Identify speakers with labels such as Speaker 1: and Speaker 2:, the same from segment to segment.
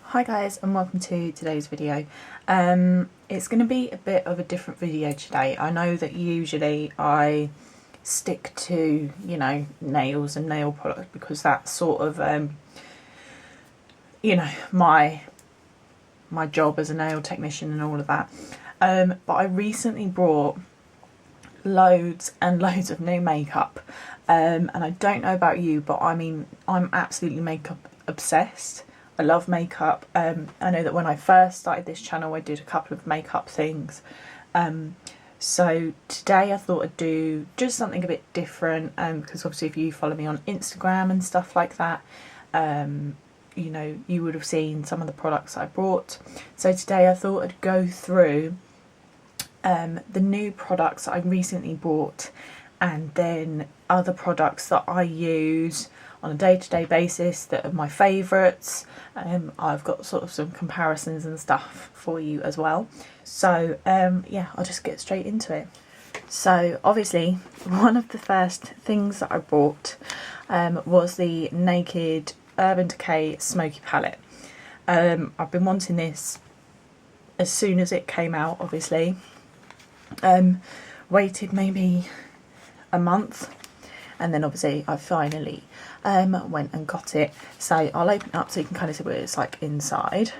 Speaker 1: Hi guys, and welcome to today's video. It's going to be a bit of a different video today. I know that usually I stick to, you know, nails and nail products because that's sort of, you know, my job as a nail technician and all of that. But I recently brought loads and loads of new makeup, and I don't know about you, but I mean, I'm absolutely makeup obsessed. I love makeup. I know that when I first started this channel I did a couple of makeup things, so today I thought I'd do just something a bit different, because obviously if you follow me on Instagram and stuff like that, you know, you would have seen some of the products I brought. So today I thought I'd go through the new products that I recently bought, and then other products that I use on a day-to-day basis that are my favourites. I've got sort of some comparisons and stuff for you as well. So yeah, I'll just get straight into it. So obviously one of the first things that I bought was the Naked Urban Decay Smoky Palette. I've been wanting this as soon as it came out, obviously. Waited maybe a month, and then obviously I finally went and got it. So I'll open it up so you can kind of see what it's like inside.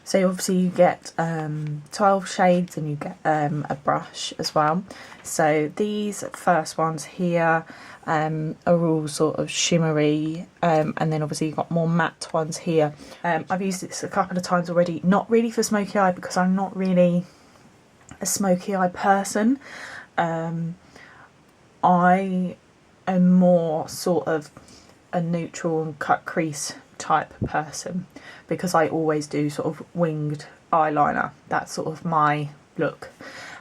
Speaker 1: So obviously you get 12 shades, and you get a brush as well. So these first ones here are all sort of shimmery, and then obviously you've got more matte ones here. I've used this a couple of times already, not really for smoky eye because I'm not really a smoky eye person. I am more sort of a neutral and cut crease type person because I always do sort of winged eyeliner. That's sort of my look.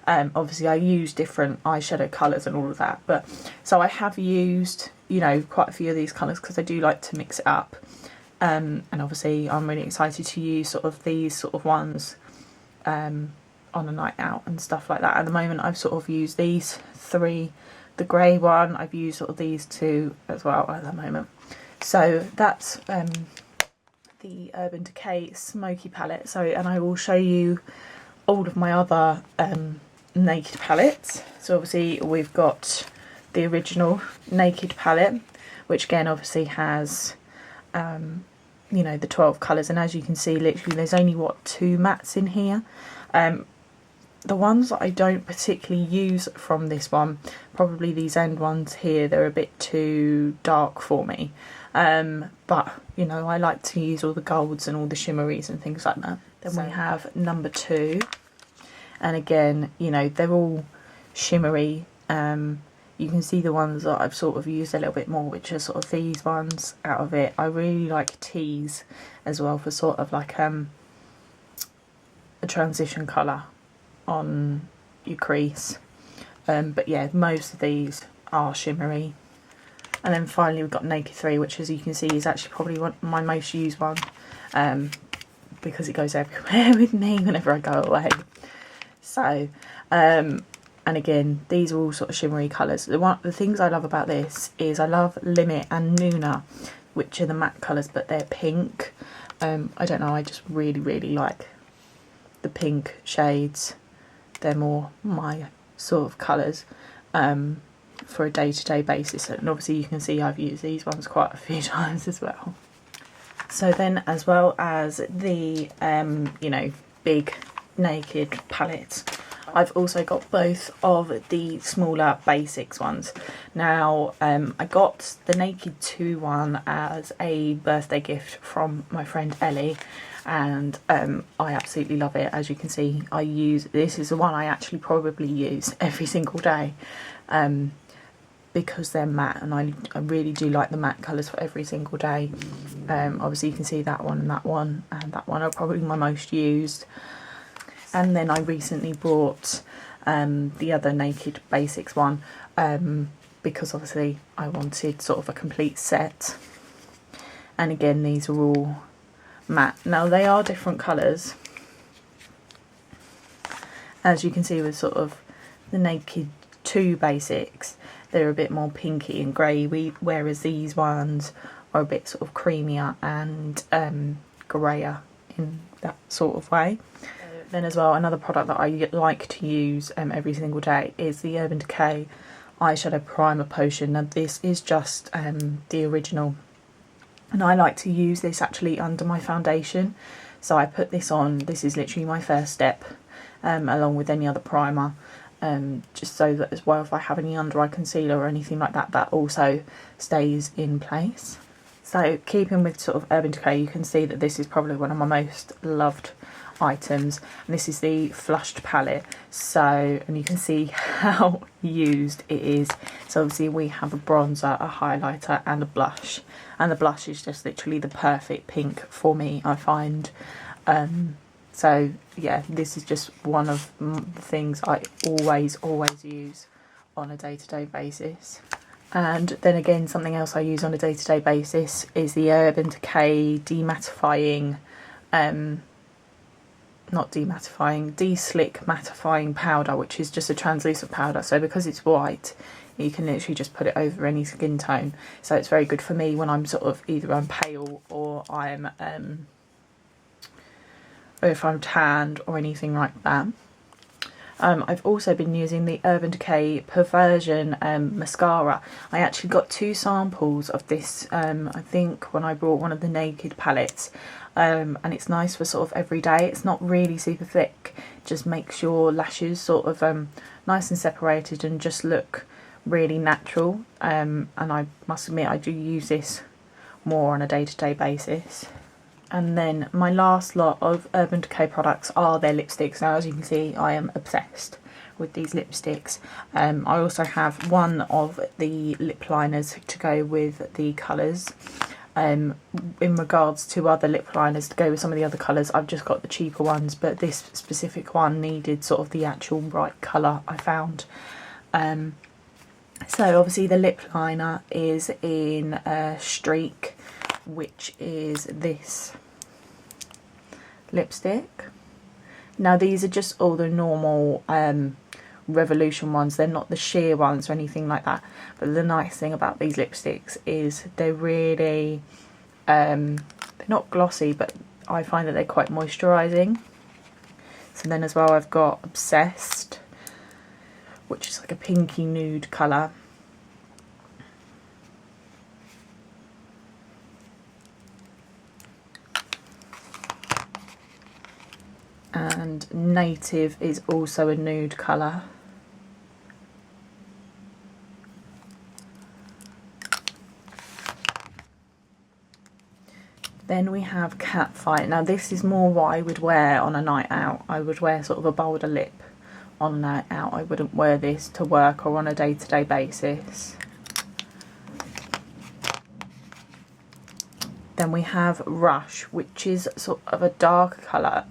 Speaker 1: Obviously I use different eyeshadow colours and all of that, but so I have used, you know, quite a few of these colours because I do like to mix it up, and obviously I'm really excited to use sort of these sort of ones on a night out and stuff like that. At the moment I've sort of used these three, the grey one, I've used sort of these two as well at the moment. So that's the Urban Decay Smoky Palette. So, and I will show you all of my other Naked palettes. So obviously we've got the original Naked palette, which again obviously has you know, the 12 colours, and as you can see literally there's only what, 2 mattes in here. The ones that I don't particularly use from this one, probably these end ones here, they're a bit too dark for me. But, you know, I like to use all the golds and all the shimmeries and things like that. Then we have number 2. And again, you know, they're all shimmery. You can see the ones that I've sort of used a little bit more, which are sort of these ones out of it. I really like teas as well for sort of like a transition colour on your crease, but yeah, most of these are shimmery. And then finally we've got Naked 3, which as you can see is actually probably my most used one, because it goes everywhere with me whenever I go away. So and again these are all sort of shimmery colours. The things I love about this is I love Limit and Nuna, which are the matte colours, but they're pink. I don't know, I just really like the pink shades. They're more my sort of colours for a day-to-day basis, and obviously you can see I've used these ones quite a few times as well. So then, as well as the you know, big Naked palettes, I've also got both of the smaller basics ones. Now I got the Naked 2 one as a birthday gift from my friend Ellie, and I absolutely love it. As you can see, I use this is the one I actually probably use every single day, because they're matte, and I really do like the matte colours for every single day. Obviously you can see that one and that one are probably my most used. And then I recently bought the other Naked Basics one, because obviously I wanted sort of a complete set. And again, these are all matte. Now they are different colours, as you can see with sort of the Naked 2 Basics, they're a bit more pinky and grey, whereas these ones are a bit sort of creamier and grayer in that sort of way. Then as well, another product that I like to use every single day is the Urban Decay Eyeshadow Primer Potion. Now this is just the original, and I like to use this actually under my foundation. So I put this on, this is literally my first step, along with any other primer, just so that as well, if I have any under eye concealer or anything like that, that also stays in place. So keeping with sort of Urban Decay, you can see that this is probably one of my most loved items, and this is the flushed palette. So, and you can see how used it is. So obviously we have a bronzer, a highlighter and a blush, and the blush is just literally the perfect pink for me, I find. So yeah, this is just one of the things I always use on a day-to-day basis. And then again, something else I use on a day-to-day basis is the Urban Decay demattifying, not demattifying, de-slick mattifying powder, which is just a translucent powder. So because it's white, you can literally just put it over any skin tone. So it's very good for me when I'm sort of either I'm pale or I'm or if I'm tanned or anything like that. I've also been using the Urban Decay Perversion mascara. I actually got 2 samples of this, I think when I brought one of the Naked palettes, and it's nice for sort of every day. It's not really super thick, just makes your lashes sort of nice and separated and just look really natural, and I must admit I do use this more on a day-to-day basis. And then my last lot of Urban Decay products are their lipsticks. Now as you can see, I am obsessed with these lipsticks. I also have one of the lip liners to go with the colours. In regards to other lip liners to go with some of the other colours, I've just got the cheaper ones, but this specific one needed sort of the actual right colour, I found. So obviously the lip liner is in Streak, which is this lipstick. Now these are just all the normal Revolution ones, they're not the sheer ones or anything like that, but the nice thing about these lipsticks is they're really they're not glossy, but I find that they're quite moisturising. So then as well I've got Obsessed, which is like a pinky nude colour. And Native is also a nude colour. Then we have Catfight. Now this is more what I would wear on a night out. I would wear sort of a bolder lip on a night out. I wouldn't wear this to work or on a day-to-day basis. Then we have Rush, which is sort of a darker colour.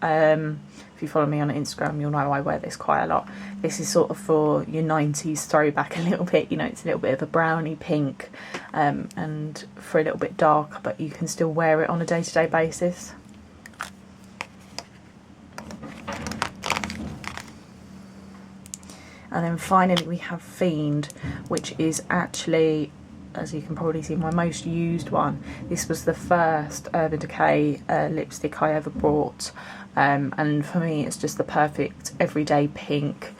Speaker 1: If you follow me on Instagram, you'll know I wear this quite a lot. This is sort of for your 90s throwback a little bit, you know, it's a little bit of a browny pink, and for a little bit darker, but you can still wear it on a day-to-day basis. And then finally we have Fiend, which is actually, as you can probably see, my most used one. This was the first Urban Decay lipstick I ever bought, and for me it's just the perfect everyday pink,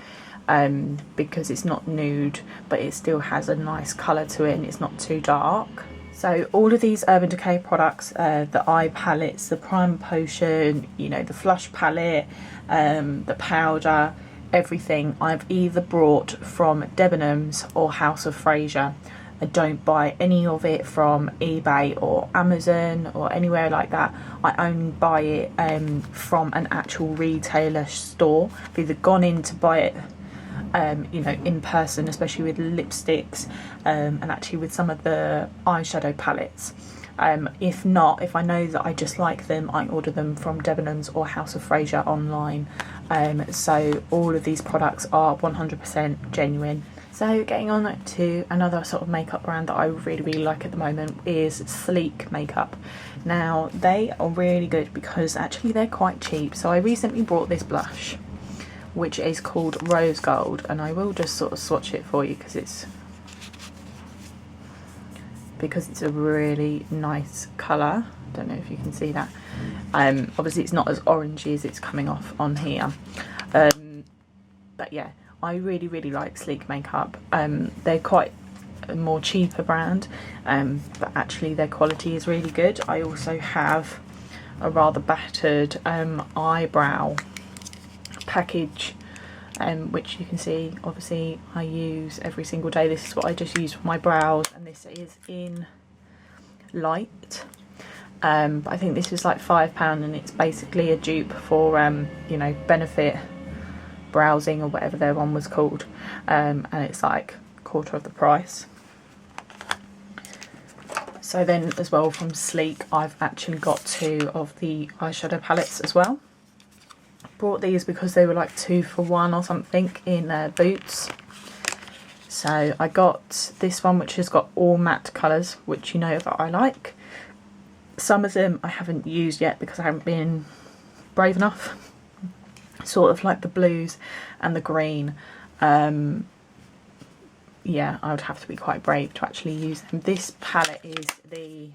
Speaker 1: because it's not nude but it still has a nice colour to it and it's not too dark. So all of these Urban Decay products, the eye palettes, the primer potion, you know, the flush palette, the powder, everything I've either brought from Debenhams or House of Fraser. I don't buy any of it from eBay or Amazon or anywhere like that. I only buy it from an actual retailer store. I've either gone in to buy it you know, in person, especially with lipsticks, and actually with some of the eyeshadow palettes. If not, if I know that I just like them, I order them from Debenhams or House of Fraser online. So all of these products are 100% genuine. So getting on to another sort of makeup brand that I really like at the moment is Sleek Makeup. Now they are really good because actually they're quite cheap. So I recently bought this blush, which is called Rose Gold, and I will just sort of swatch it for you because it's because it's a really nice colour. Don't know if you can see that. Obviously it's not as orangey as it's coming off on here, but yeah, I really like Sleek makeup. They're quite a more cheaper brand, but actually their quality is really good. I also have a rather battered eyebrow package, which you can see obviously I use every single day. This is what I just use for my brows, and this is in light. But I think this is like £5, and it's basically a dupe for you know, Benefit browsing or whatever their one was called, and it's like a quarter of the price. So then as well, from Sleek, I've actually got 2 of the eyeshadow palettes as well. Bought these because they were like 2 for 1 or something in Boots. So I got this one, which has got all matte colours, which you know that I like. Some of them I haven't used yet because I haven't been brave enough. Sort of like the blues and the green. Yeah, I would have to be quite brave to actually use them. This palette is the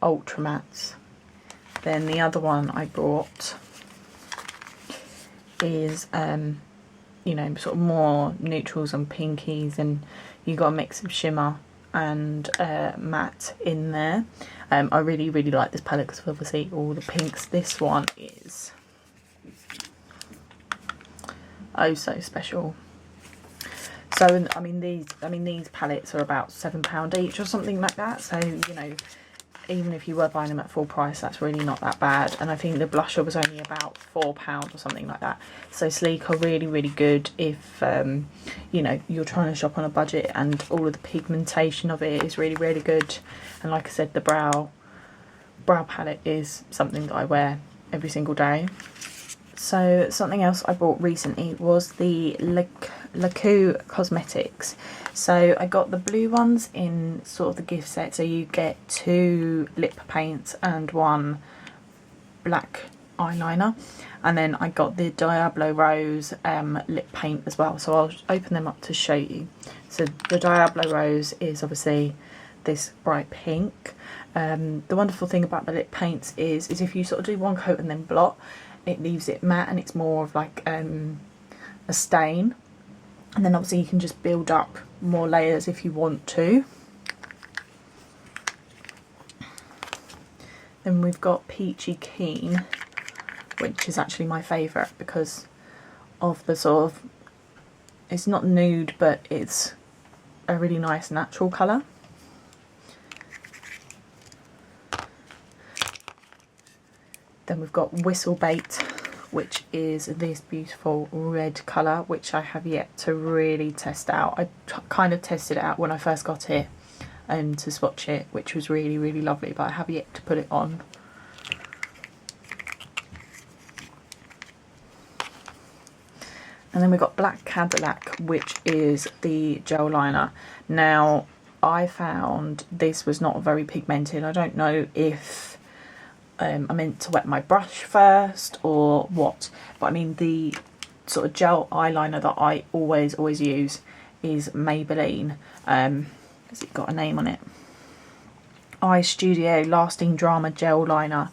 Speaker 1: Ultra Mattes. Then the other one I bought is you know, sort of more neutrals and pinkies, and you got a mix of shimmer and matte in there. I really like this palette because obviously all the pinks. This one is oh so special. So I mean these palettes are about £7 each or something like that. So you know, even if you were buying them at full price, that's really not that bad. And I think the blusher was only about £4 or something like that. So Sleek are really good if you know, you're trying to shop on a budget, and all of the pigmentation of it is really good. And like I said, the brow palette is something that I wear every single day. So something else I bought recently was the LeKeux Cosmetics. So I got the blue ones in sort of the gift set, so you get 2 lip paints and 1 black eyeliner, and then I got the Diablo Rose lip paint as well. So I'll open them up to show you. So the Diablo Rose is obviously this bright pink. The wonderful thing about the lip paints is if you sort of do one coat and then blot, it leaves it matte, and it's more of like a stain. And then obviously you can just build up more layers if you want to. Then we've got Peachy Keen, which is actually my favourite because of the sort of, it's not nude, but it's a really nice natural colour. Then we've got Whistlebait, which is this beautiful red colour, which I have yet to really test out. I kind of tested it out when I first got it to swatch it, which was really lovely, but I have yet to put it on. And then we've got Black Cadillac, which is the gel liner. Now, I found this was not very pigmented. I don't know if I meant to wet my brush first or what, but I mean the sort of gel eyeliner that I always use is Maybelline. Has it got a name on it? Eye Studio Lasting Drama Gel Liner,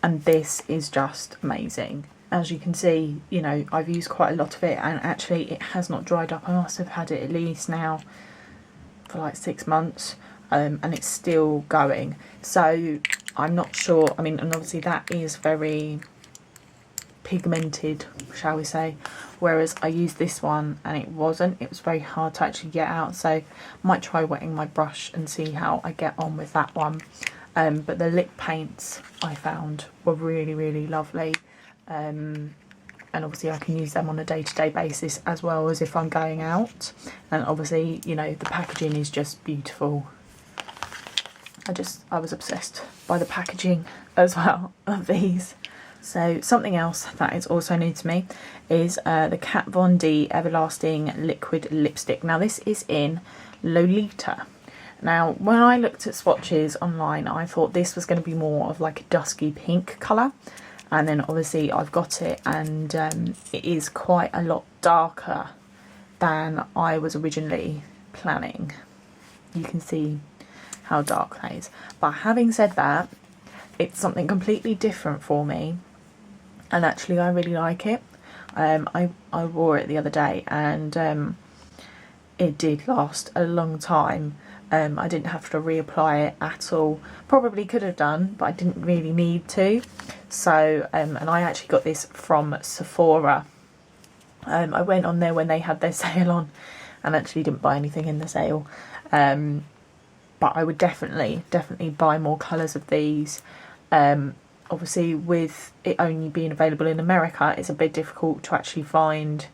Speaker 1: and this is just amazing. As you can see, you know, I've used quite a lot of it, and actually it has not dried up. I must have had it at least now for like 6 months, and it's still going. So I'm not sure, I mean, and obviously that is very pigmented, shall we say, whereas I used this one and it wasn't. It was very hard to actually get out, so I might try wetting my brush and see how I get on with that one. But the lip paints I found were really lovely, and obviously I can use them on a day-to-day basis as well as if I'm going out. And obviously, you know, the packaging is just beautiful. I was obsessed by the packaging as well of these. So something else that is also new to me is the Kat Von D Everlasting Liquid Lipstick. Now this is in Lolita. Now when I looked at swatches online, I thought this was going to be more of like a dusky pink colour, and then obviously I've got it, and it is quite a lot darker than I was originally planning. you can see how dark that is. But having said that, it's something completely different for me, and actually I really like it. I wore it the other day, and it did last a long time. I didn't have to reapply it at all. Probably could have done, but I didn't really need to. So, and I actually got this from Sephora. I went on there when they had their sale on, and actually didn't buy anything in the sale. But I would definitely buy more colours of these. Obviously, with it only being available in America, it's a bit difficult to actually find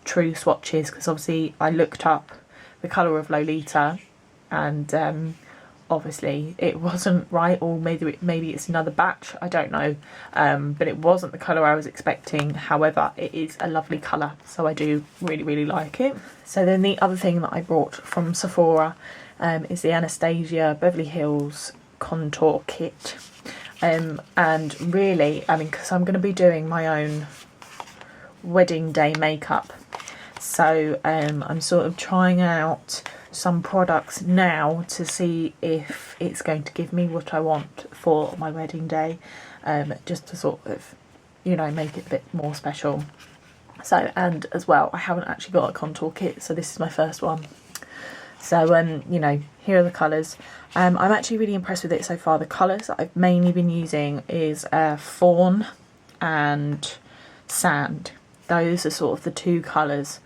Speaker 1: true swatches, because obviously I looked up the colour of Lolita, and obviously it wasn't right, or maybe it's another batch, I don't know, but it wasn't the colour I was expecting. However, it is a lovely colour, so I do really like it. So then the other thing that I brought from Sephora is the Anastasia Beverly Hills contour kit, and really, I mean, because I'm going to be doing my own wedding day makeup, so I'm sort of trying out some products now to see if it's going to give me what I want for my wedding day, just to sort of, you know, make it a bit more special. So, and as well, I haven't actually got a contour kit, so this is my first one. So, you know, here are the colours. I'm actually really impressed with it so far. The colours that I've mainly been using is Fawn and Sand. Those are sort of the two colours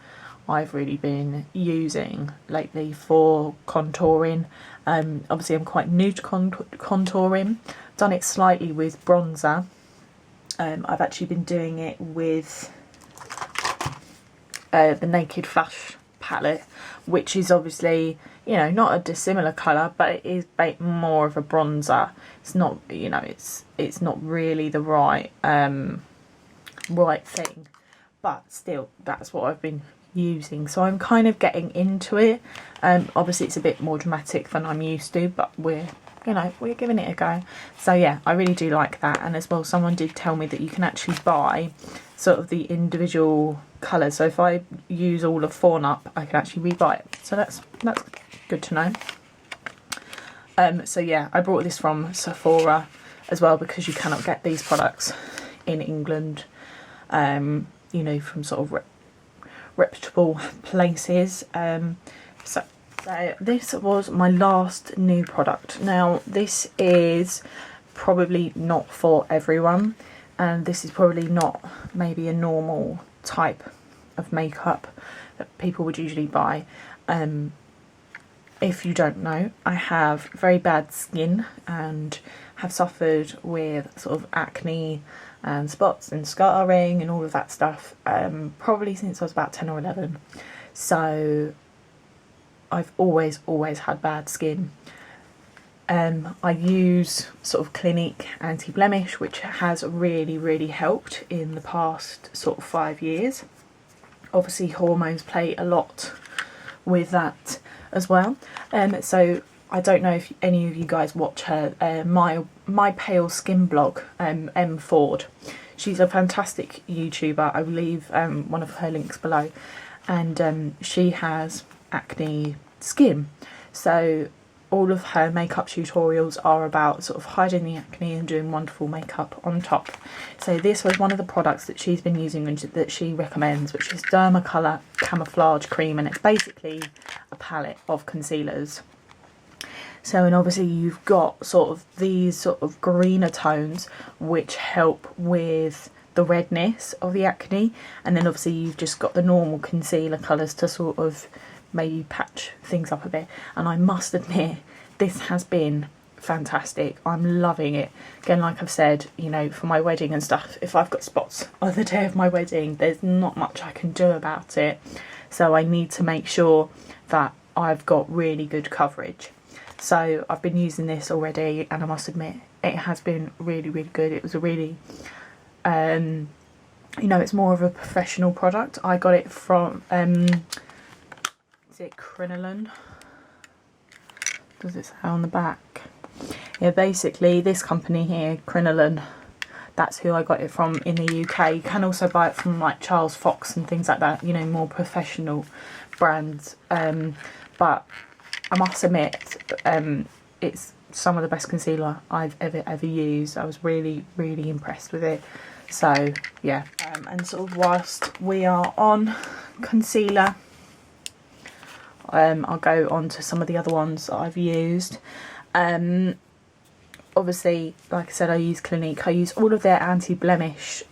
Speaker 1: I've really been using lately for contouring. Obviously I'm quite new to contouring. Done it slightly with bronzer. I've actually been doing it with the Naked Flush palette, which is obviously, you know, not a dissimilar colour, but it is more of a bronzer. It's not, you know, it's not really the right right thing, but still that's what I've been using, so I'm kind of getting into it. Obviously it's a bit more dramatic than I'm used to, but we're giving it a go. So yeah, I really do like that. And as well, someone did tell me that you can actually buy sort of the individual colours, so if I use all of Fawn up, I can actually rebuy it, so that's good to know. So yeah, I brought this from Sephora as well, because you cannot get these products in England, you know, from sort of reputable places. So this was my last new product. Now this is probably not for everyone, and this is probably not maybe a normal type of makeup that people would usually buy. If you don't know, I have very bad skin and have suffered with sort of acne and spots and scarring and all of that stuff, probably since I was about 10 or 11. So I've always had bad skin. I use sort of Clinique anti-blemish, which has really helped in the past sort of 5 years. Obviously hormones play a lot with that as well. So I don't know if any of you guys watch her, my Pale Skin blog, M Ford. She's a fantastic YouTuber. I will leave one of her links below, and she has acne skin, so all of her makeup tutorials are about sort of hiding the acne and doing wonderful makeup on top. So this was one of the products that she's been using and that she recommends, which is Dermcolor Camouflage Cream, and it's basically a palette of concealers. So, and obviously you've got sort of these sort of greener tones which help with the redness of the acne, and then obviously you've just got the normal concealer colours to sort of maybe patch things up a bit. And I must admit, this has been fantastic. I'm loving it. Again, like I've said, you know, for my wedding and stuff, if I've got spots on the day of my wedding, there's not much I can do about it, so I need to make sure that I've got really good coverage. So I've been using this already, and I must admit it has been really good. It was a really you know, it's more of a professional product. I got it from is it Crinoline? Does it say on the back? Yeah, basically this company here, Crinoline, that's who I got it from in the UK. You can also buy it from like Charles Fox and things like that, you know, more professional brands. But I must admit, it's some of the best concealer I've ever used. I was really impressed with it. So yeah, and sort of whilst we are on concealer, I'll go on to some of the other ones that I've used. Obviously, like I said, I use Clinique. I use all of their anti-blemish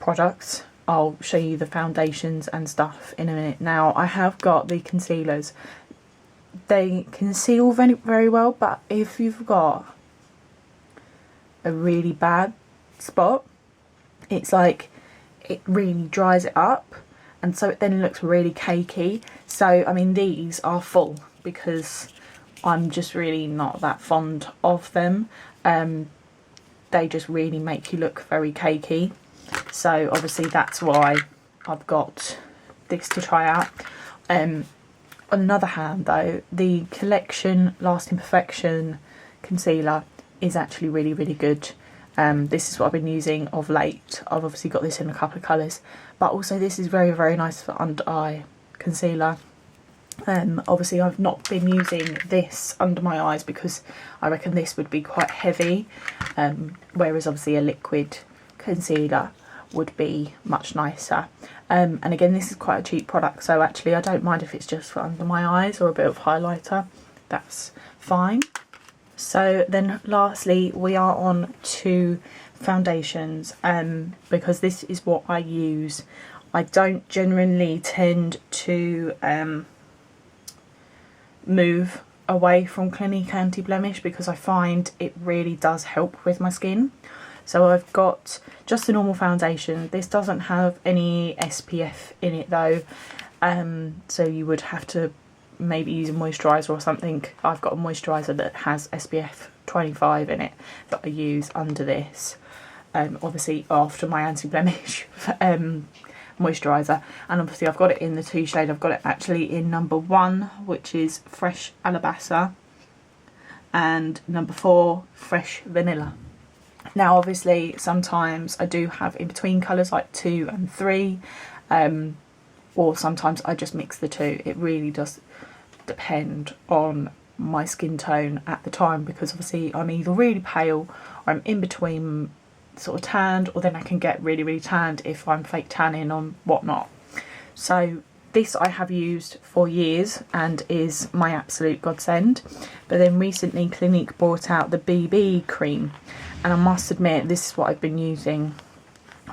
Speaker 1: products. I'll show you the foundations and stuff in a minute. Now, I have got the concealers. They conceal very well, but if you've got a really bad spot, it's like it really dries it up, and so it then looks really cakey. So I mean, these are full because I'm just really not that fond of them. They just really make you look very cakey, so obviously that's why I've got this to try out. On another hand though, the Collection Lasting Perfection concealer is actually really good. This is what I've been using of late. I've obviously got this in a couple of colours, but also this is very nice for under eye concealer. Obviously I've not been using this under my eyes because I reckon this would be quite heavy, whereas obviously a liquid concealer would be much nicer. And again, this is quite a cheap product, so actually I don't mind if it's just for under my eyes or a bit of highlighter. That's fine. So then lastly we are on to foundations, because this is what I use. I don't generally tend to move away from Clinique anti-blemish because I find it really does help with my skin. So I've got just a normal foundation. This doesn't have any SPF in it though, so you would have to maybe use a moisturiser or something. I've got a moisturiser that has SPF 25 in it that I use under this, obviously after my anti-blemish moisturiser. And obviously I've got it in the 2 shade. I've got it actually in number 1, which is Fresh Alabaster, and number 4, Fresh Vanilla. Now obviously sometimes I do have in between colours like 2 and 3, or sometimes I just mix the 2. It really does depend on my skin tone at the time, because obviously I'm either really pale or I'm in between sort of tanned, or then I can get really tanned if I'm fake tanning or whatnot. So this I have used for years and is my absolute godsend. But then recently Clinique brought out the BB cream, and I must admit this is what I've been using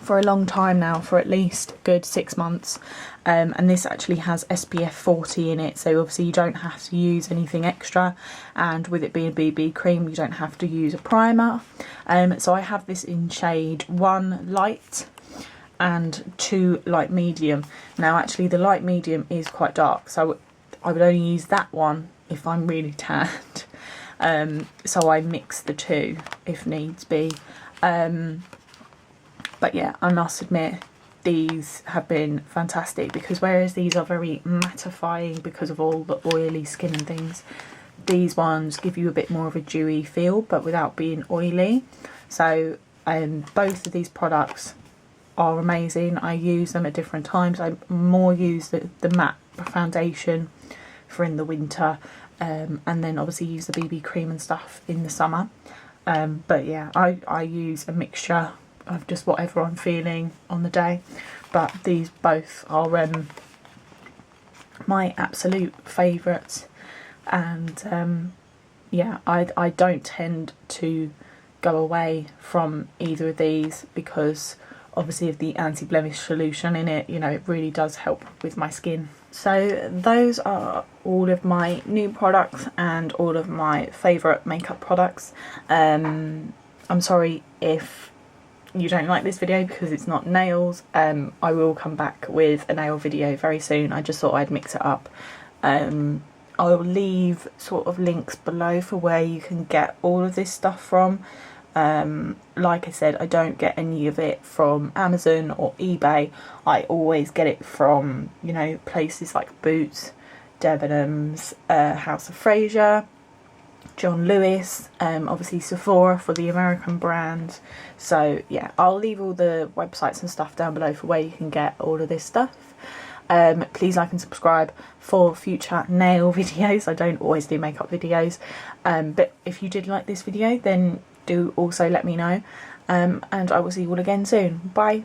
Speaker 1: for a long time now, for at least a good 6 months, and this actually has SPF 40 in it, so obviously you don't have to use anything extra, and with it being a BB cream you don't have to use a primer. So I have this in shade 1 light and 2 light medium. Now actually the light medium is quite dark, so I would only use that one if I'm really tanned, so I mix the 2 if needs be. But yeah, I must admit these have been fantastic, because whereas these are very mattifying because of all the oily skin and things, these ones give you a bit more of a dewy feel but without being oily. So both of these products are amazing. I use them at different times. I more use the matte foundation for in the winter, and then obviously use the BB cream and stuff in the summer. But yeah, I use a mixture of just whatever I'm feeling on the day, but these both are my absolute favourites. And yeah, I don't tend to go away from either of these because obviously of the anti-blemish solution in it. You know, it really does help with my skin. So those are all of my new products and all of my favourite makeup products. I'm sorry if you don't like this video because it's not nails. I will come back with a nail video very soon. I just thought I'd mix it up. I'll leave sort of links below for where you can get all of this stuff from. Like I said, I don't get any of it from Amazon or eBay. I always get it from, you know, places like Boots, Debenhams, House of Fraser, John Lewis, obviously Sephora for the American brands. So yeah, I'll leave all the websites and stuff down below for where you can get all of this stuff. Please like and subscribe for future nail videos. I don't always do makeup videos, but if you did like this video, then do also let me know, and I will see you all again soon. Bye.